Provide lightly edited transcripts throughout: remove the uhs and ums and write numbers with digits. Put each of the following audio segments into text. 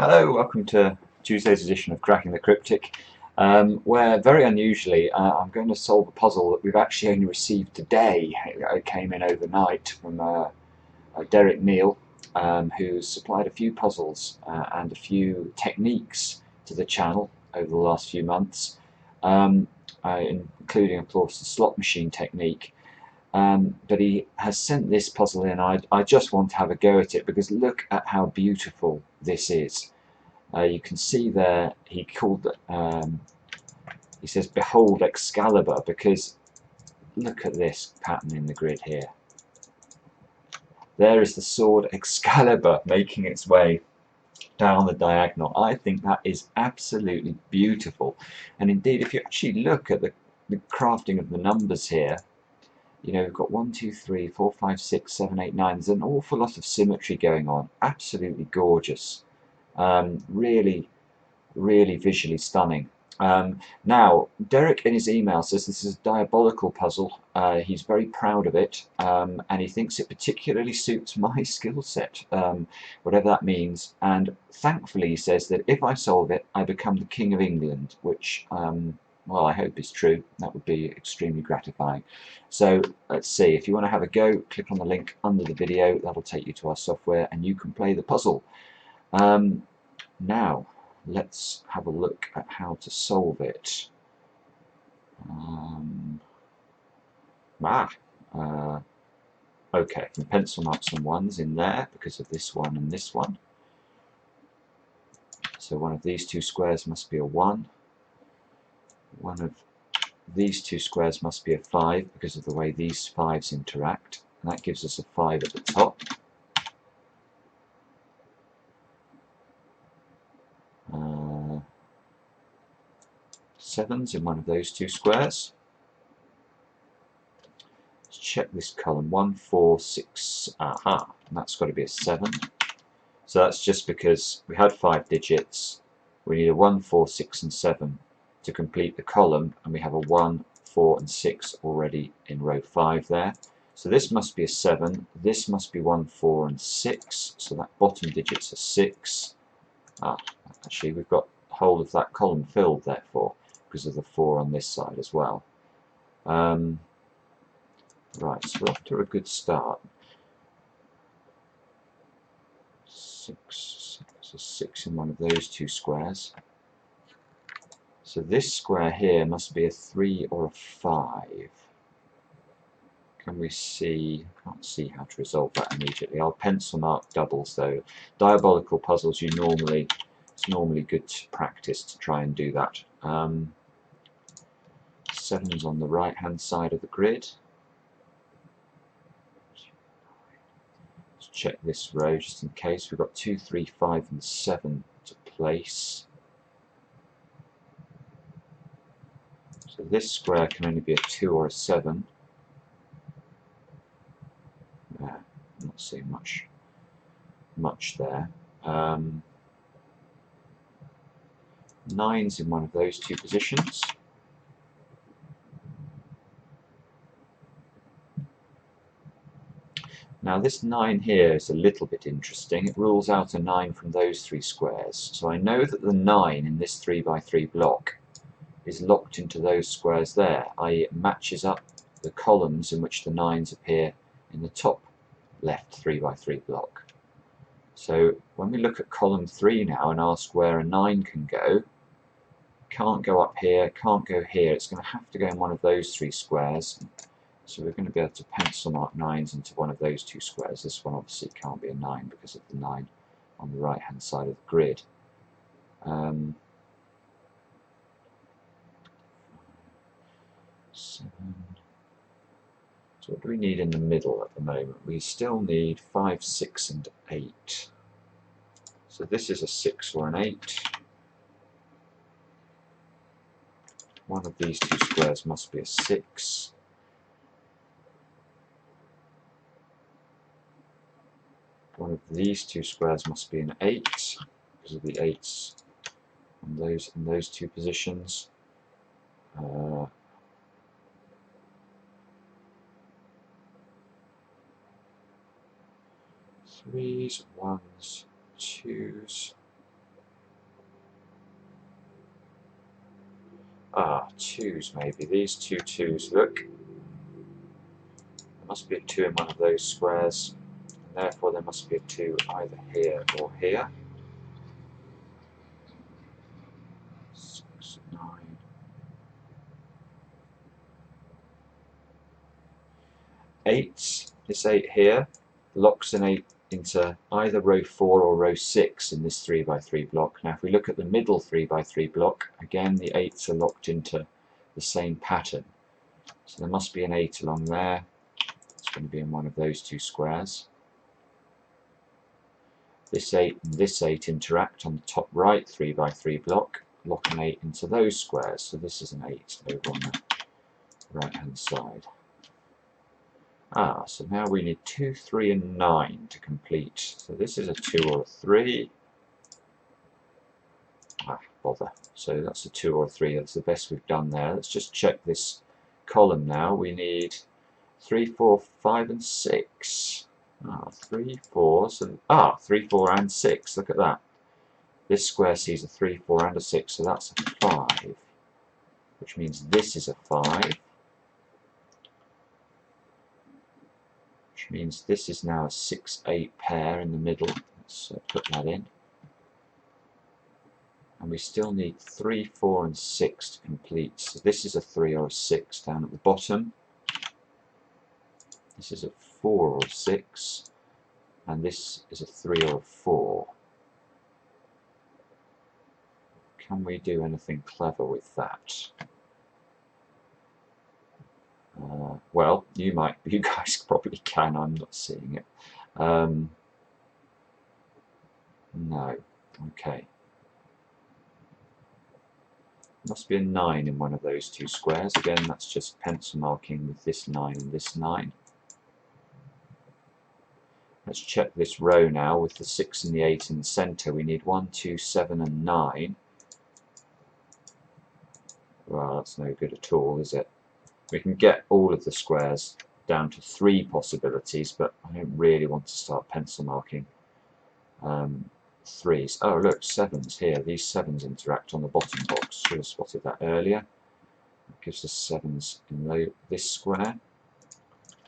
Hello, welcome to Tuesday's edition of Cracking the Cryptic, where very unusually I'm going to solve a puzzle that we've actually only received today. It came in overnight from Derek Neal, who's supplied a few puzzles and a few techniques to the channel over the last few months, including, of course, the slot machine technique. But he has sent this puzzle in. I just want to have a go at it because look at how beautiful this is. You can see there he called he says behold Excalibur, because look at this pattern in the grid here. There is the sword Excalibur making its way down the diagonal. I think that is absolutely beautiful, and indeed if you actually look at the crafting of the numbers here, you know, we've got 1, 2, 3, 4, 5, 6, 7, 8, 9. There's an awful lot of symmetry going on. Absolutely gorgeous. Really visually stunning. Now, Derek in his email says this is a diabolical puzzle. He's very proud of it, and he thinks it particularly suits my skill set, whatever that means. And thankfully, he says that if I solve it, I become the King of England, which, well, I hope is true. That would be extremely gratifying. So let's see. If you want to have a go, click on the link under the video. That'll take you to our software, and you can play the puzzle. Now, let's have a look at how to solve it. Okay, I can pencil mark some ones in there because of this one and this one. So one of these two squares must be a 1. One of these two squares must be a 5 because of the way these 5s interact. And that gives us a 5 at the top. Sevens in one of those two squares. Let's check this column. 1, 4, 6. Aha, and that's got to be a 7. So that's just because we had 5 digits. We need a 1, 4, 6, and 7 to complete the column, and we have a 1, 4, and 6 already in row 5 there. So this must be a 7. This must be 1, 4, and 6. So that bottom digit's a 6. Actually, we've got the whole of that column filled, therefore, because of the 4 on this side as well. Right, so we're off to a good start. 6, so 6 in one of those two squares. So this square here must be a 3 or a 5. Can we see? Can't see how to resolve that immediately. I'll pencil mark doubles though. Diabolical puzzles, it's normally good to practice to try and do that. 7's on the right hand side of the grid. Let's check this row just in case. We've got 2, 3, 5 and 7 to place. So this square can only be a 2 or a 7. I'm not seeing much there. 9's in one of those two positions. Now this 9 here is a little bit interesting. It rules out a 9 from those 3 squares. So I know that the 9 in this 3 by 3 block is locked into those squares there, i.e. it matches up the columns in which the 9's appear in the top left 3 by 3 block. So when we look at column 3 now and ask where a 9 can go, can't go up here, can't go here, it's going to have to go in one of those 3 squares. So we're going to be able to pencil mark 9's into one of those 2 squares. This one obviously can't be a 9 because of the 9 on the right hand side of the grid. 7. So what do we need in the middle at the moment? We still need 5, 6 and 8. So this is a 6 or an 8. One of these 2 squares must be a 6. One of these 2 squares must be an 8 because of the 8's in those 2 positions. 3's, 1's, 2's. twos maybe. These two twos, look. There must be a 2 in one of those squares. And therefore there must be a 2 either here or here. 6, 9. 8, this 8 here, locks an 8 into either row 4 or row 6 in this 3x3 block. Now if we look at the middle 3x3 block, again the 8s are locked into the same pattern. So there must be an 8 along there. It's going to be in one of those two squares. This 8 and this 8 interact on the top right 3x3 block, lock an 8 into those squares. So this is an 8 over on the right hand side. So now we need 2, 3 and 9 to complete. So this is a 2 or a 3. Bother. So that's a 2 or a 3. That's the best we've done there. Let's just check this column now. We need 3, 4, 5 and 6. 3, 4. So, 3, 4 and 6. Look at that. This square sees a 3, 4 and a 6. So that's a 5. Which means this is a 5. Which means this is now a 6, 8 pair in the middle. Let's put that in. And we still need 3, 4 and 6 to complete. So this is a 3 or a 6 down at the bottom. This is a 4 or a 6. And this is a 3 or a 4. Can we do anything clever with that? Well, you guys probably can. I'm not seeing it. No. Okay. Must be a 9 in one of those two squares. Again, that's just pencil marking with this 9 and this 9. Let's check this row now with the 6 and the 8 in the centre. We need 1, 2, 7 and 9. Well, that's no good at all, is it? We can get all of the squares down to 3 possibilities, but I don't really want to start pencil marking 3s. Oh look, 7s here. These 7s interact on the bottom box. Should have spotted that earlier. That gives us 7s in this square.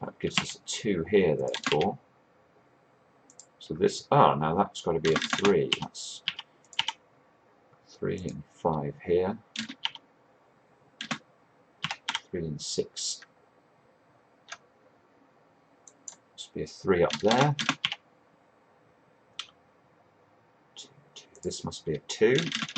That gives us a 2 here, therefore. So this, now that's got to be a 3. That's 3 and 5 here. 3 and 6. Must be a 3 up there. 2, 2. This must be a 2.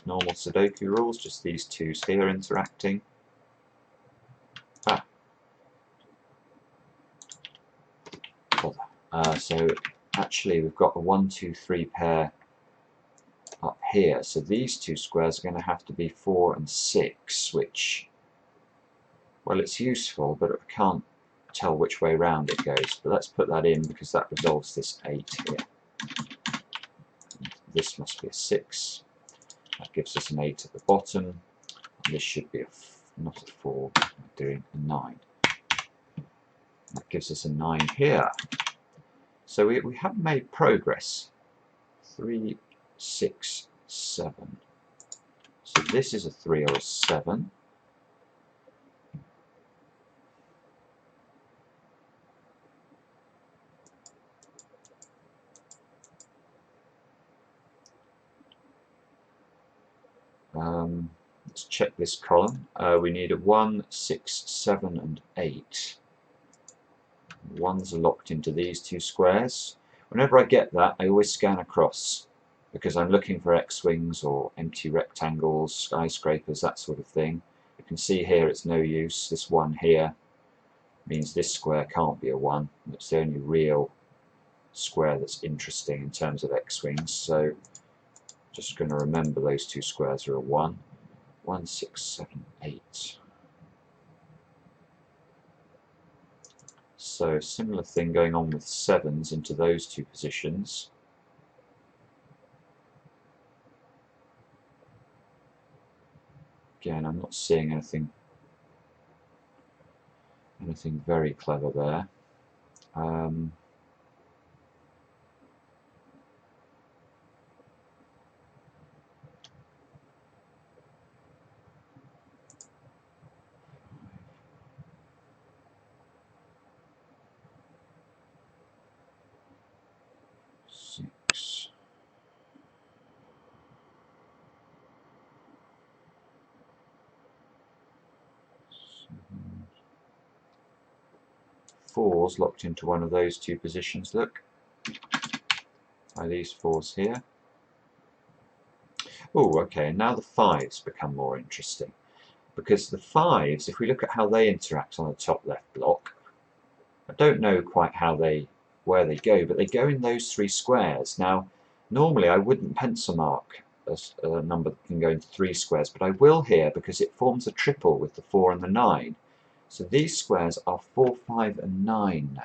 Normal Sudoku rules, just these 2s here interacting. So actually we've got a 1, 2, 3 pair up here. So these two squares are going to have to be 4 and 6, which, well, it's useful, but I can't tell which way round it goes. But let's put that in because that resolves this 8 here. This must be a 6. That gives us an 8 at the bottom. And this should be not a 4, I'm doing a 9. That gives us a 9 here. So we have made progress. 3, 6, 7. So this is a 3 or a 7. Let's check this column. We need a 1, 6, 7 and 8. 1s are locked into these two squares. Whenever I get that, I always scan across because I'm looking for X-wings or empty rectangles, skyscrapers, that sort of thing. You can see here it's no use. This 1 here means this square can't be a 1. It's the only real square that's interesting in terms of X-wings. So just going to remember those two squares are a 1. 1, 6, 7, 8. So similar thing going on with 7s into those two positions. Again, I'm not seeing anything very clever there. 4s locked into one of those two positions, look. By these 4s here. Oh, okay, and now the 5s become more interesting. Because the 5s, if we look at how they interact on the top left block, I don't know quite where they go, but they go in those 3 squares. Now, normally I wouldn't pencil mark a number that can go into 3 squares, but I will here because it forms a triple with the 4 and the 9. So these squares are 4, 5 and 9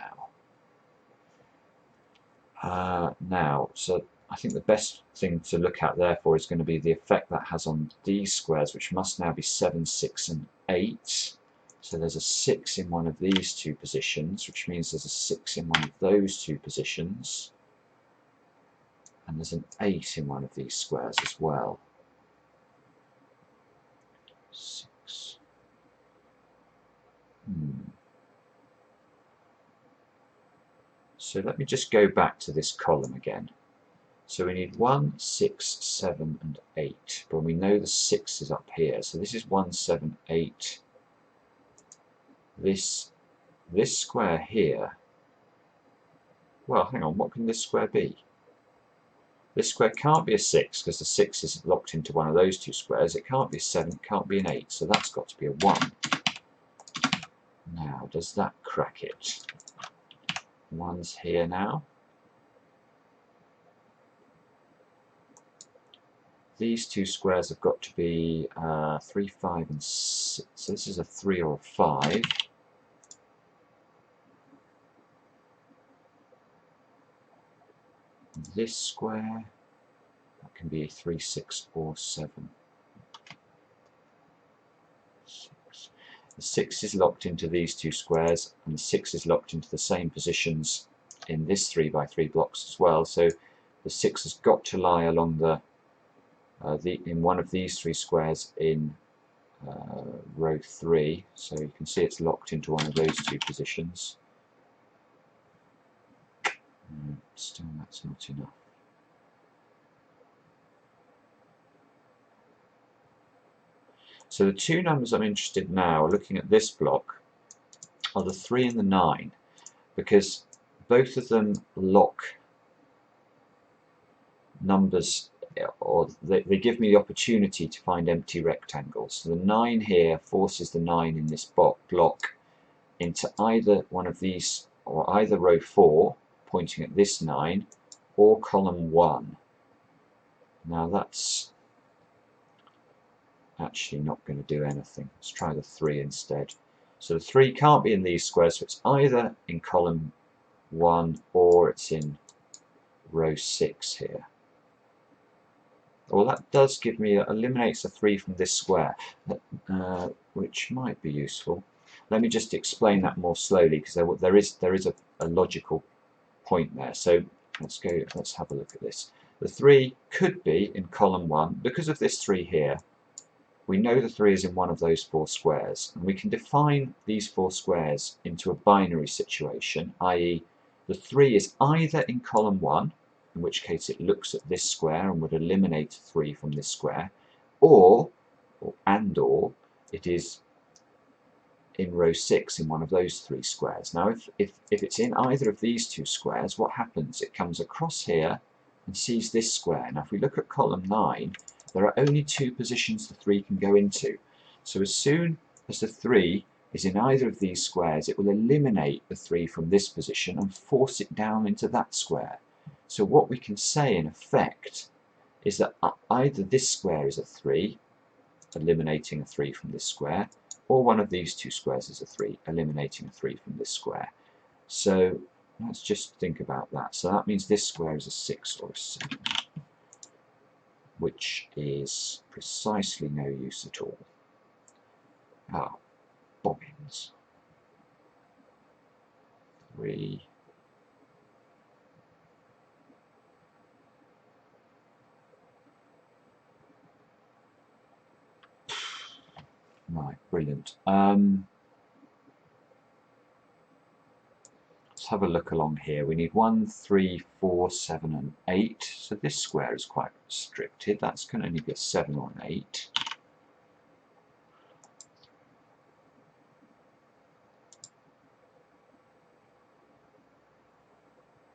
now. So I think the best thing to look at therefore is going to be the effect that has on these squares, which must now be 7, 6 and 8. So there's a 6 in one of these two positions, which means there's a 6 in one of those two positions. And there's an 8 in one of these squares as well. 6. So let me just go back to this column again. So we need 1, 6, 7 and 8, but we know the 6 is up here. So this is 1, 7, 8. This square here, well, hang on, what can this square be? This square can't be a 6 because the 6 is locked into one of those two squares. It can't be a 7, it can't be an 8, so that's got to be a 1. Now, does that crack it? 1's here now. These two squares have got to be 3, 5 and 6. So this is a 3 or a 5. This square, that can be a 3, 6 or 7. 6. The 6 is locked into these two squares, and the 6 is locked into the same positions in this 3 by 3 blocks as well. So the 6 has got to lie along in one of these 3 squares in row 3. So you can see it's locked into one of those two positions. Still, that's not enough. So the two numbers I'm interested in now, looking at this block, are the 3 and the 9, because both of them lock numbers, or they give me the opportunity to find empty rectangles. So the 9 here forces the 9 in this block into either one of these, or either row 4, pointing at this 9, or column 1. Now that's actually not going to do anything. Let's try the 3 instead. So the 3 can't be in these squares, so it's either in column 1 or it's in row 6 here. Well, that does give me, eliminates a 3 from this square, which might be useful. Let me just explain that more slowly, because there is a logical point there. So let's have a look at this. The 3 could be in column 1. Because of this 3 here, we know the 3 is in one of those 4 squares, and we can define these 4 squares into a binary situation, i.e. the 3 is either in column 1, in which case it looks at this square and would eliminate 3 from this square, or it is in row 6 in one of those 3 squares. Now if it's in either of these 2 squares, what happens? It comes across here and sees this square. Now if we look at column 9, there are only 2 positions the 3 can go into. So as soon as the 3 is in either of these squares, it will eliminate the 3 from this position and force it down into that square. So what we can say in effect is that either this square is a 3, eliminating a 3 from this square, or one of these 2 squares is a 3, eliminating a 3 from this square. So let's just think about that. So that means this square is a 6 or a 7, which is precisely no use at all. Ah, bobbins. 3. Right, brilliant. Let's have a look along here. We need 1, 3, 4, 7 and 8. So this square is quite restricted. That's going to only be a 7 or an 8.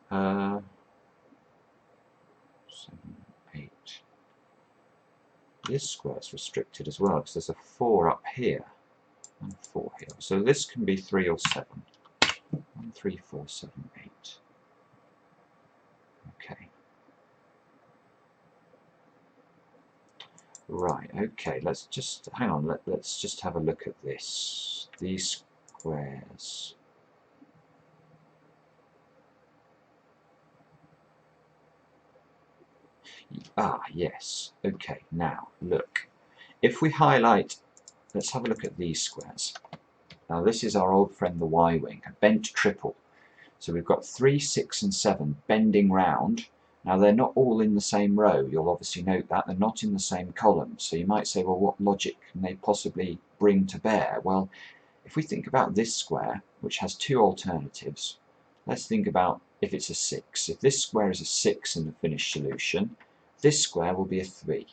7, 8. This square is restricted as well because there's a 4 up here and 4 here. So this can be 3 or 7. 1, 3, 4, 7, 8. Okay. Right, okay, let's just, hang on, let's just have a look at this. These squares. Ah, yes, okay, now, look. If we highlight, let's have a look at these squares. Now this is our old friend the Y-wing, a bent triple. So we've got 3, 6 and 7 bending round. Now they're not all in the same row, you'll obviously note that, they're not in the same column. So you might say, well, what logic can they possibly bring to bear? Well, if we think about this square, which has 2 alternatives, let's think about if it's a 6. If this square is a 6 in the finished solution, this square will be a 3.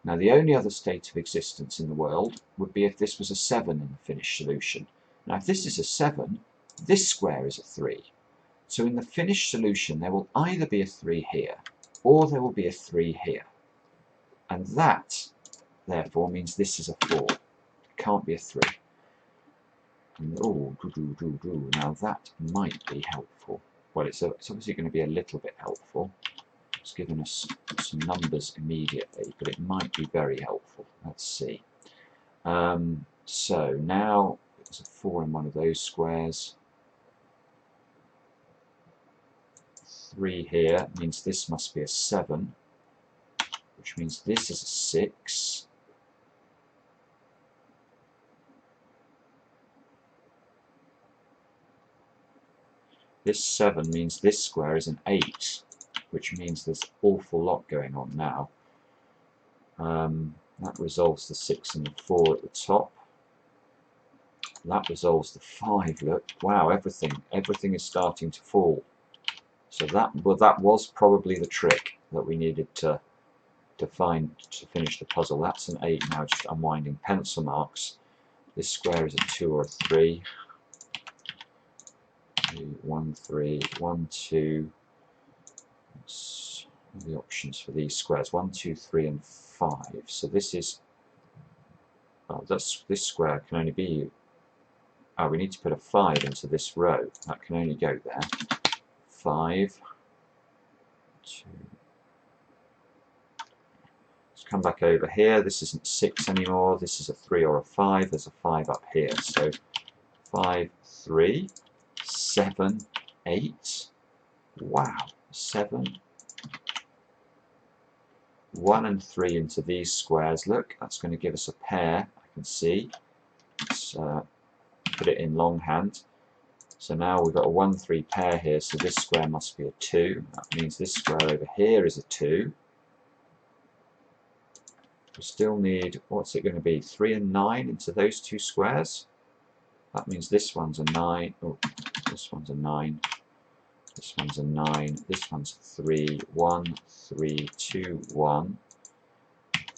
Now the only other state of existence in the world would be if this was a 7 in the finished solution. Now if this is a 7, this square is a 3. So in the finished solution there will either be a 3 here or there will be a 3 here. And that therefore means this is a 4. It can't be a 3. And, oh, now that might be helpful. Well, it's obviously going to be a little bit helpful. It's given us some numbers immediately, but it might be very helpful. Let's see. So now there's a 4 in one of those squares. 3 here means this must be a 7, which means this is a 6. This 7 means this square is an 8, which means there's an awful lot going on now. That resolves the 6 and the 4 at the top. That resolves the 5, look. Wow, everything is starting to fall. So that was probably the trick that we needed to find to finish the puzzle. That's an 8 now, just unwinding pencil marks. This square is a 2 or a 3. 1, 3, 1, 2. What's the options for these squares? 1, 2, 3 and 5. So this is, this square can only be, we need to put a 5 into this row. That can only go there. 5, 2. Let's come back over here. This isn't 6 anymore. This is a 3 or a 5. There's a 5 up here. So 5, 3, 7, 8. Wow, 7. 1 and 3 into these squares. Look, that's going to give us a pair. I can see. Let's put it in longhand. So now we've got a 1, 3 pair here. So this square must be a 2. That means this square over here is a 2. We still need, what's it going to be? 3 and 9 into those 2 squares. That means this one's a 9. Oh, this one's a 9. This one's a 9. This one's a 3. 1, 3, 2, 1.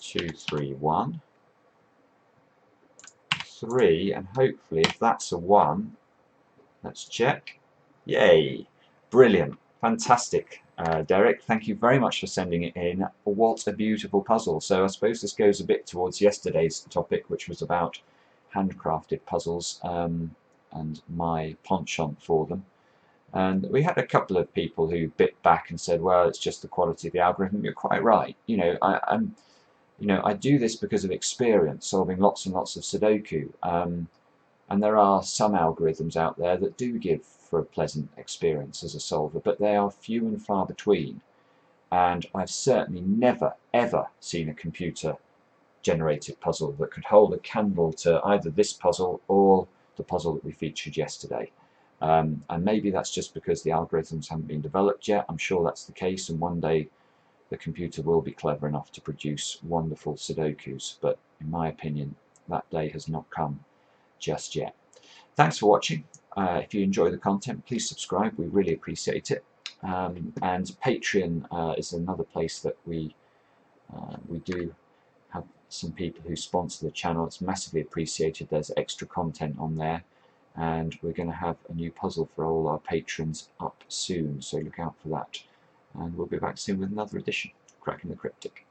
2, 3, 1. 3, and hopefully if that's a 1, let's check. Yay! Brilliant. Fantastic. Derek, thank you very much for sending it in. What a beautiful puzzle. So I suppose this goes a bit towards yesterday's topic, which was about handcrafted puzzles and my penchant for them. And we had a couple of people who bit back and said, well, it's just the quality of the algorithm. You're quite right. I do this because of experience, solving lots and lots of Sudoku. And there are some algorithms out there that do give for a pleasant experience as a solver, but they are few and far between. And I've certainly never, ever seen a computer-generated puzzle that could hold a candle to either this puzzle or the puzzle that we featured yesterday. And maybe that's just because the algorithms haven't been developed yet. I'm sure that's the case, and one day the computer will be clever enough to produce wonderful Sudokus, but in my opinion, that day has not come just yet. Thanks for watching. If you enjoy the content, please subscribe. We really appreciate it. And Patreon is another place that we do have some people who sponsor the channel. It's massively appreciated. There's extra content on there. and we're going to have a new puzzle for all our patrons up soon, so look out for that. And we'll be back soon with another edition, Cracking the Cryptic.